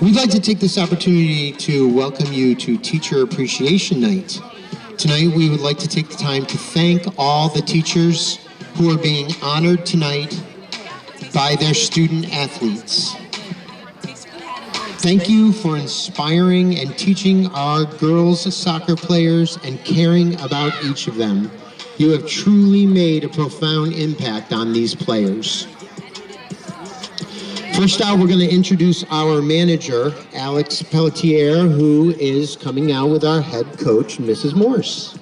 We'd like to take this opportunity to welcome you to Teacher Appreciation Night. Tonight, we would like to take the time to thank all the teachers who are being honored tonight by their student athletes. Thank you for inspiring and teaching our girls soccer players and caring about each of them. You have truly made a profound impact on these players. First out, we're going to introduce our manager, Alex Pelletier, who is coming out with our head coach, Mrs. Morse.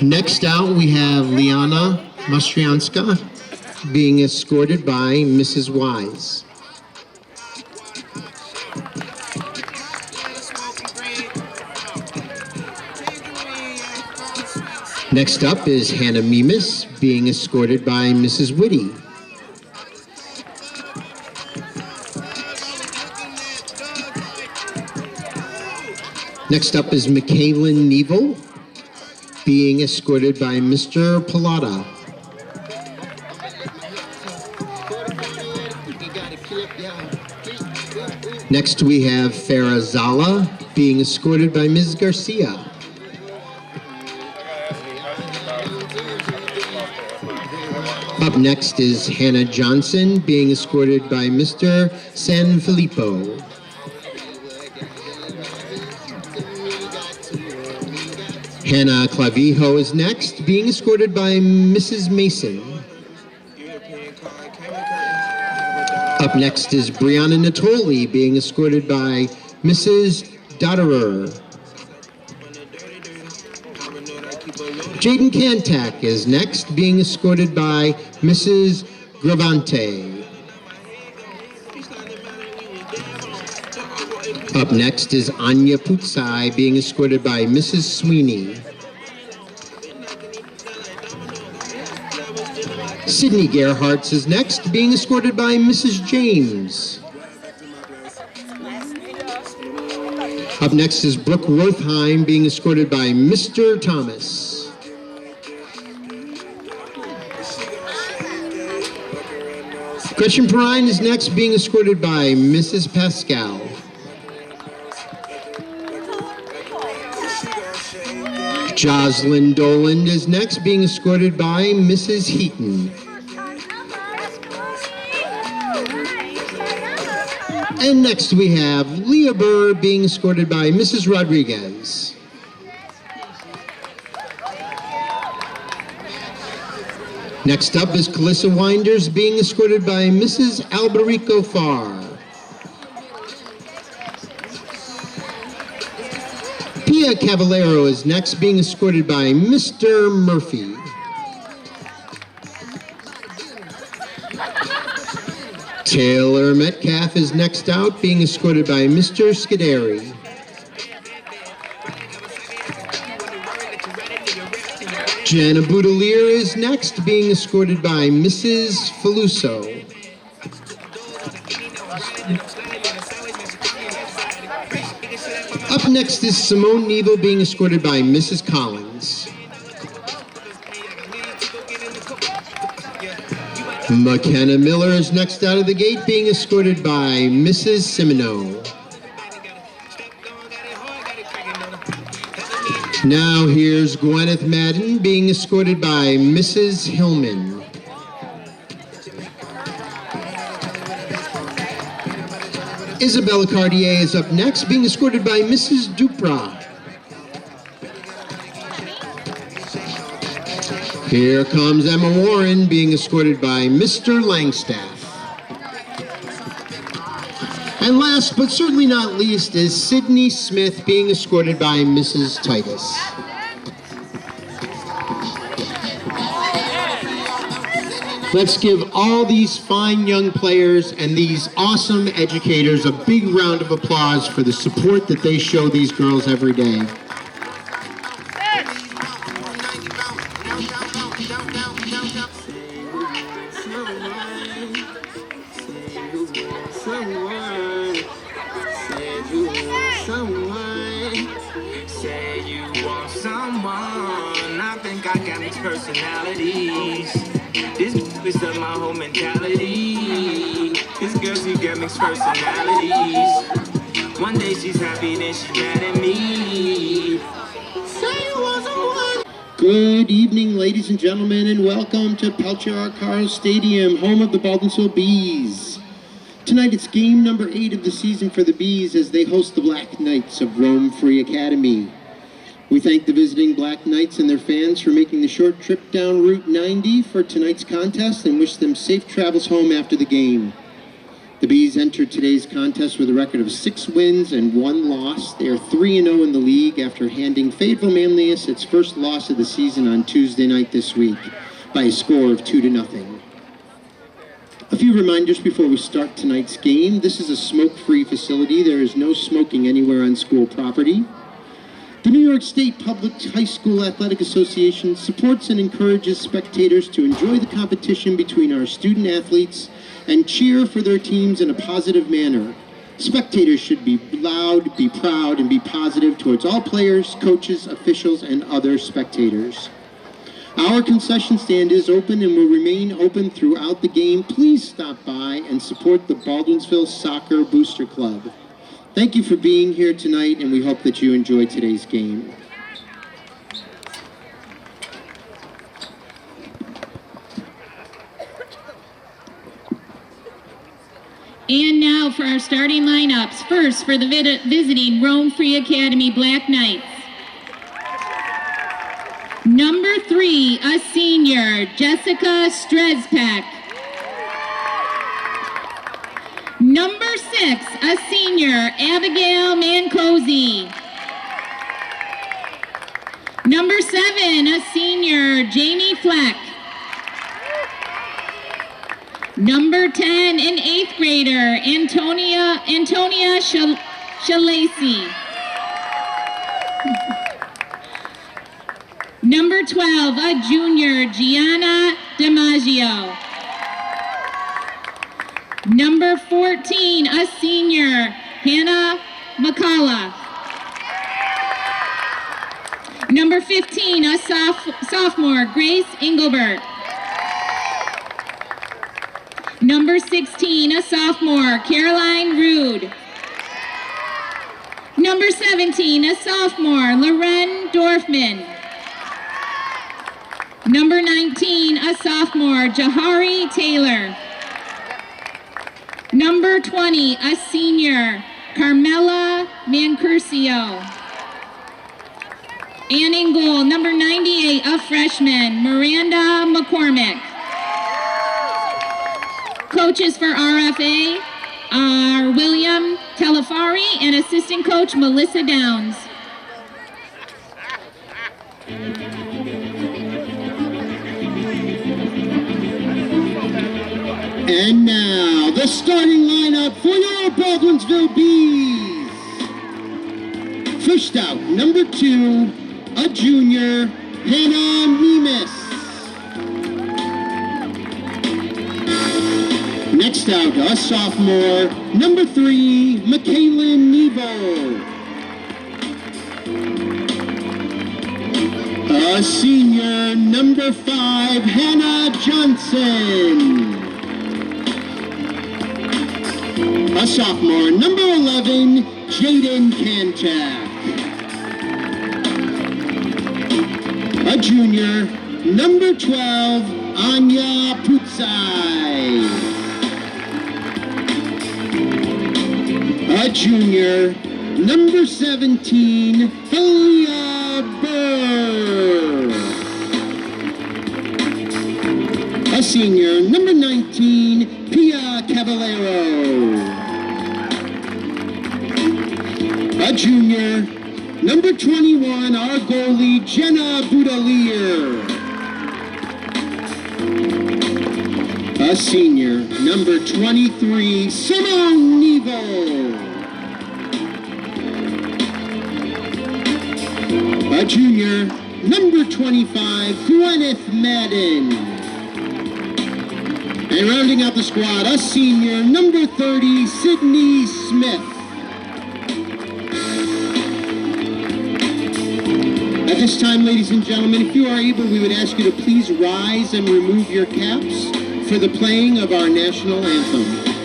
Next out, we have Liana Mastrianska being escorted by Mrs. Wise. Next up is Hannah Mimas being escorted by Mrs. Whitty. Next up is Michaelin Neville being escorted by Mr. Pilata. Next we have Farah Zala being escorted by Ms. Garcia. Up next is Hannah Johnson being escorted by Mr. Sanfilippo. Hannah Clavijo is next, being escorted by Mrs. Mason. Up next is Brianna Natoli, being escorted by Mrs. Dotterer. Jaden Kantak is next, being escorted by Mrs. Gravante. Up next is Anya Putsai, being escorted by Mrs. Sweeney. Sydney Gerhardt is next, being escorted by Mrs. James. Up next is Brooke Rothheim, being escorted by Mr. Thomas. Gretchen Perrine is next, being escorted by Mrs. Pascal. Jocelyn Doland is next, being escorted by Mrs. Heaton. And next we have Leah Burr being escorted by Mrs. Rodriguez. Next up is Calissa Winders being escorted by Mrs. Alberico Farr. Pia Cavallero is next, being escorted by Mr. Murphy. Taylor Metcalf is next out, being escorted by Mr. Scuderi. Jana Boudelier is next, being escorted by Mrs. Feluso. Up next is Simone Neville, being escorted by Mrs. Collins. McKenna Miller is next out of the gate, being escorted by Mrs. Simino. Now here's Gwyneth Madden being escorted by Mrs. Hillman. Isabella Cartier is up next, being escorted by Mrs. Dupra. Here comes Emma Warren being escorted by Mr. Langstaff. And last but certainly not least is Sydney Smith being escorted by Mrs. Titus. Let's give all these fine young players and these awesome educators a big round of applause for the support that they show these girls every day. Say you want someone, I think I got mixed personalities. This is of my whole mentality. This girl, she got mixed personalities. One day she's happy, then she's mad at me. Say you want someone. Good evening, ladies and gentlemen, and welcome to Pelcher R. Carl Stadium, home of the Baldwinsville Bees. Tonight it's game number 8 of the season for the Bees as they host the Black Knights of Rome Free Academy. We thank the visiting Black Knights and their fans for making the short trip down Route 90 for tonight's contest and wish them safe travels home after the game. The Bees entered today's contest with a record of 6 wins and 1 loss. They are 3-0 in the league after handing Fayetteville Manlius its first loss of the season on Tuesday night this week by a score of 2-0. A few reminders before we start tonight's game. This is a smoke-free facility. There is no smoking anywhere on school property. The New York State Public High School Athletic Association supports and encourages spectators to enjoy the competition between our student athletes and cheer for their teams in a positive manner. Spectators should be loud, be proud, and be positive towards all players, coaches, officials, and other spectators. Our concession stand is open and will remain open throughout the game. Please stop by and support the Baldwinsville Soccer Booster Club. Thank you for being here tonight, and we hope that you enjoy today's game. And now for our starting lineups. First, for the visiting Rome Free Academy Black Knights. Number 3, a senior, Jessica Strezpak. Number 6, a senior, Abigail Mancosi. Number 7, a senior, Jamie Fleck. Number 10, an 8th grader, Antonia Shalacy. Number 12, a junior, Gianna DiMaggio. Number 14, a senior, Hannah McCullough. Number 15, a sophomore, Grace Engelbert. Number 16, a sophomore, Caroline Rude. Number 17, a sophomore, Loren Dorfman. Number 19, a sophomore, Jahari Taylor. Number 20, a senior, Carmela Mancurcio. And in goal, number 98, a freshman, Miranda McCormick. Coaches for RFA are William Telefari and assistant coach Melissa Downs. And now, the starting lineup for your Baldwinsville Bees. First out, number 2, a junior, Hannah Nemes. Next out, a sophomore, number 3, Michaelin Nevo. A senior, number 5, Hannah Johnson. A sophomore, number 11, Jaden Kantak. A junior, number 12, Anya Putsai. A junior, number 17, Helia Burr. A senior, number 19, Pia Caballero. A junior, number 21, our goalie, Jenna Boudelier. A senior, number 23, Simone Nevo. A junior, number 25, Gwyneth Madden. And rounding out the squad, a senior, number 30, Sydney Smith. this time, ladies and gentlemen, if you are able, we would ask you to please rise and remove your caps for the playing of our national anthem.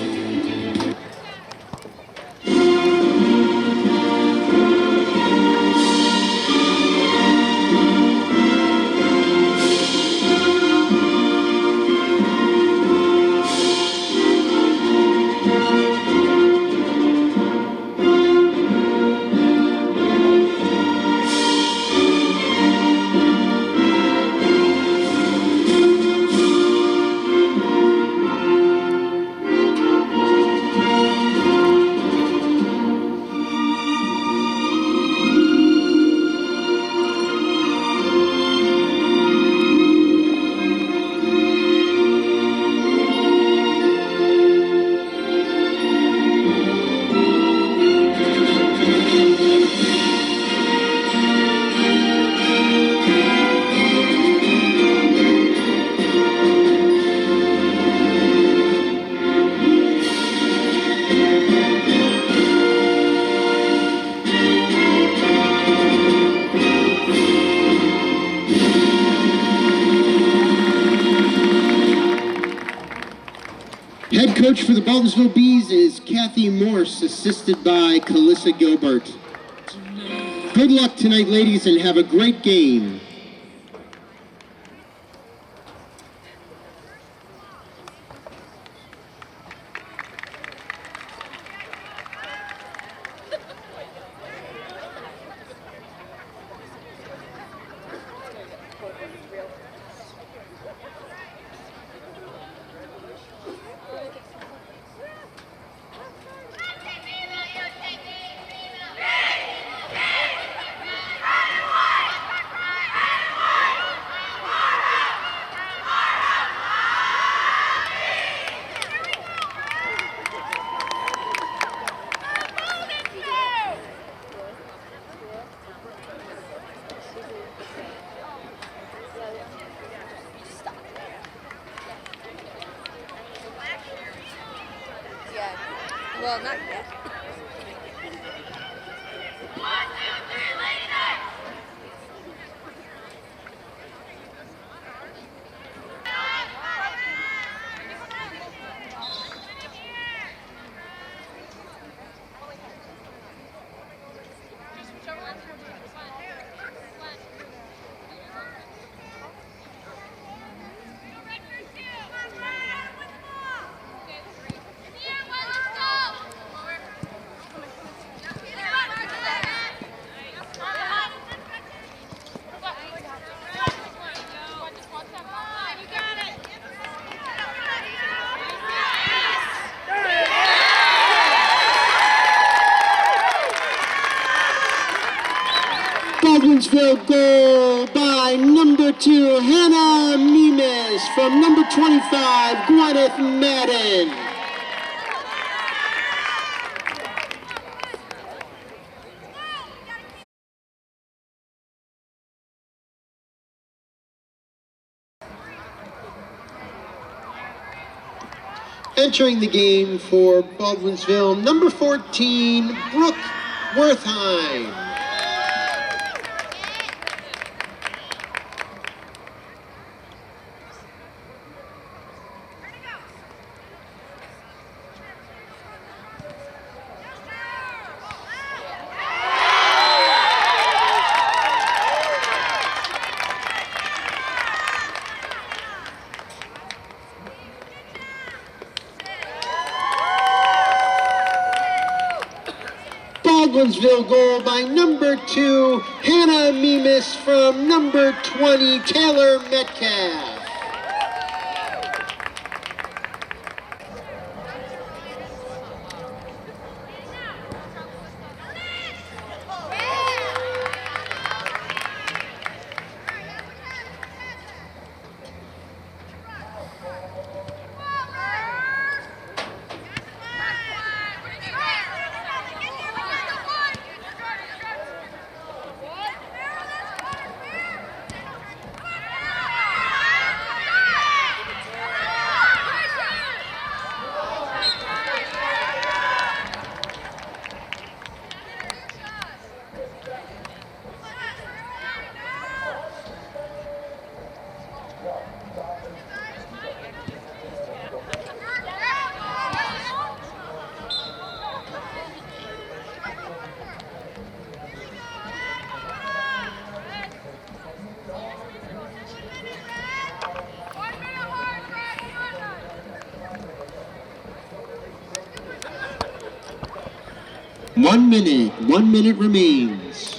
Head coach for the Baldwinsville Bees is Kathy Morse, assisted by Calissa Gilbert. Good luck tonight, ladies, and have a great game. Well, not yet. Baldwinsville goal by number 2, Hannah Mimes, from number 25, Gwyneth Madden. Entering the game for Baldwinsville, number 14, Brooke Wertheim. Baldwinsville goal by number 2, Hannah Mimes, from number 20, Taylor Metcalf. 1 minute. 1 minute remains.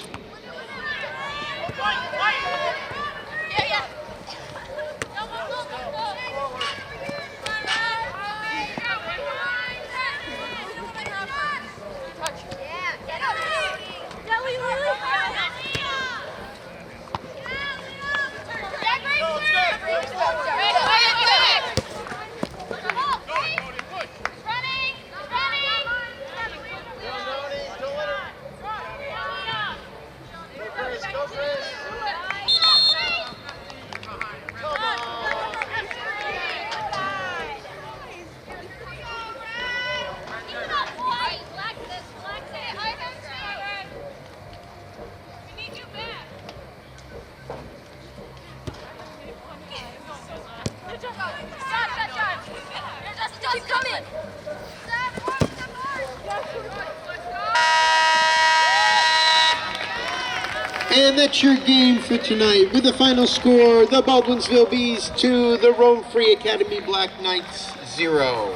And that's your game for tonight. With the final score, the Baldwinsville Bees 2, the Rome Free Academy Black Knights 0.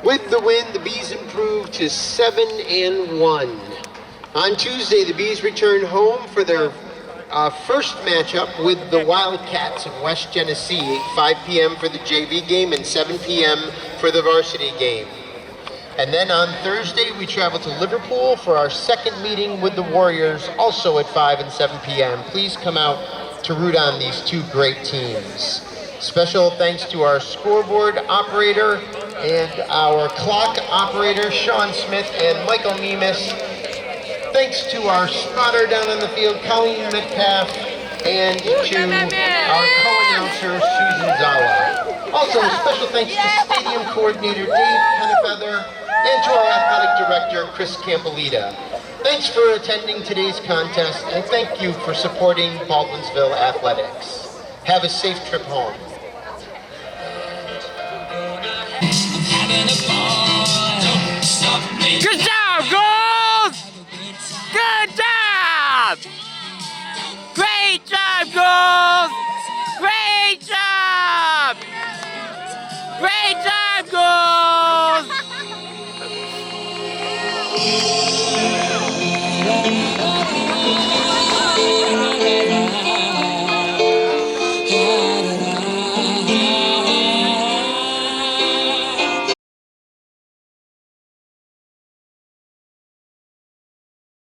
With the win, the Bees improved to 7-1. On Tuesday, the Bees return home for their first matchup with the Wildcats of West Genesee, 5 p.m. for the JV game and 7 p.m. for the varsity game. And then on Thursday, we travel to Liverpool for our second meeting with the Warriors, also at 5 and 7 p.m. Please come out to root on these two great teams. Special thanks to our scoreboard operator and our clock operator, Sean Smith and Michael Mimas. Thanks to our spotter down on the field, Colleen Metcalf, and to our co-announcer, Susan Zawa. Also, special thanks to Stadium Coordinator Dave Pennefeather and to our Athletic Director, Chris Campolita. Thanks for attending today's contest, and thank you for supporting Baldwinsville Athletics. Have a safe trip home. Good job, girls! Good job!